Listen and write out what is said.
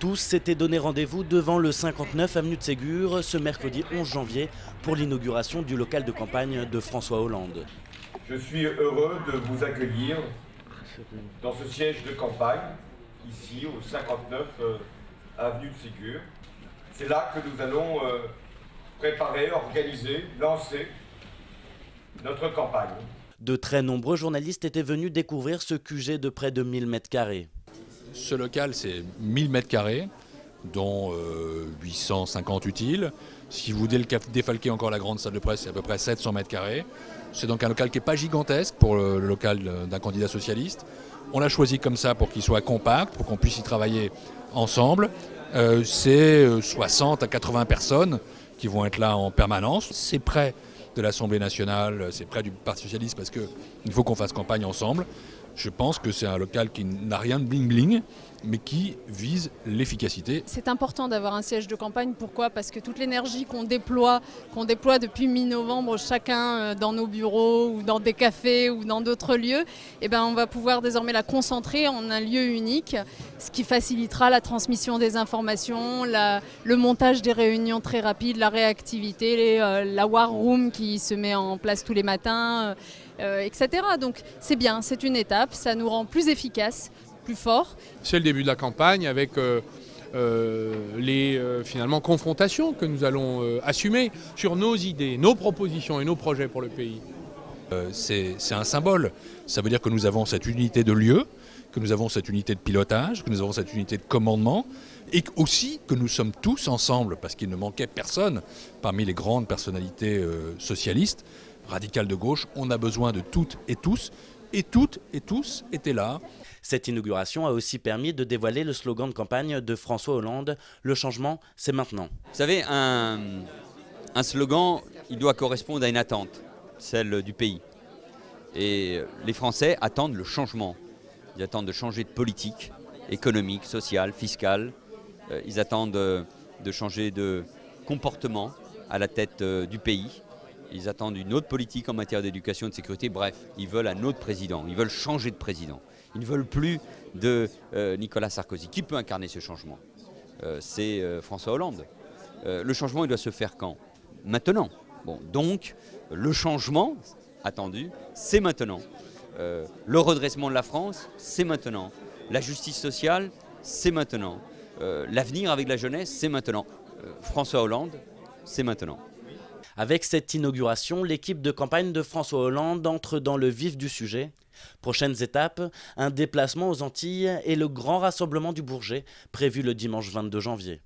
Tous s'étaient donné rendez-vous devant le 59 avenue de Ségur ce mercredi 11 janvier pour l'inauguration du local de campagne de François Hollande. Je suis heureux de vous accueillir dans ce siège de campagne, ici au 59 avenue de Ségur. C'est là que nous allons préparer, organiser, lancer notre campagne. De très nombreux journalistes étaient venus découvrir ce QG de près de 1000 m². Ce local, c'est 1000 m², dont 850 utiles. Si vous défalquez encore la grande salle de presse, c'est à peu près 700 m². C'est donc un local qui n'est pas gigantesque pour le local d'un candidat socialiste. On l'a choisi comme ça pour qu'il soit compact, pour qu'on puisse y travailler ensemble. C'est 60 à 80 personnes qui vont être là en permanence. C'est près de l'Assemblée nationale, c'est près du Parti socialiste parce qu'il faut qu'on fasse campagne ensemble. Je pense que c'est un local qui n'a rien de bling-bling, mais qui vise l'efficacité. C'est important d'avoir un siège de campagne. Pourquoi ? Parce que toute l'énergie qu'on déploie depuis mi-novembre, chacun dans nos bureaux ou dans des cafés ou dans d'autres lieux, on va pouvoir désormais la concentrer en un lieu unique, ce qui facilitera la transmission des informations, le montage des réunions très rapides, la réactivité, la war room qui se met en place tous les matins, etc. Donc c'est bien, c'est une étape, ça nous rend plus efficaces, plus forts. C'est le début de la campagne avec les finalement confrontations que nous allons assumer sur nos idées, nos propositions et nos projets pour le pays. C'est un symbole. Ça veut dire que nous avons cette unité de lieu, que nous avons cette unité de pilotage, que nous avons cette unité de commandement et aussi que nous sommes tous ensemble, parce qu'il ne manquait personne parmi les grandes personnalités socialistes, radicales de gauche. On a besoin de toutes et tous étaient là. Cette inauguration a aussi permis de dévoiler le slogan de campagne de François Hollande, « Le changement, c'est maintenant ». Vous savez, un slogan, il doit correspondre à une attente, celle du pays. Et les Français attendent le changement. Ils attendent de changer de politique économique, sociale, fiscale. Ils attendent de changer de comportement à la tête du pays. Ils attendent une autre politique en matière d'éducation et de sécurité. Bref, ils veulent un autre président. Ils veulent changer de président. Ils ne veulent plus de Nicolas Sarkozy. Qui peut incarner ce changement ? C'est François Hollande. Le changement, il doit se faire quand ? Maintenant. Bon, donc, le changement attendu, c'est maintenant. Le redressement de la France, c'est maintenant. La justice sociale, c'est maintenant. L'avenir avec la jeunesse, c'est maintenant. François Hollande, c'est maintenant. Avec cette inauguration, l'équipe de campagne de François Hollande entre dans le vif du sujet. Prochaines étapes, un déplacement aux Antilles et le grand rassemblement du Bourget, prévu le dimanche 22 janvier.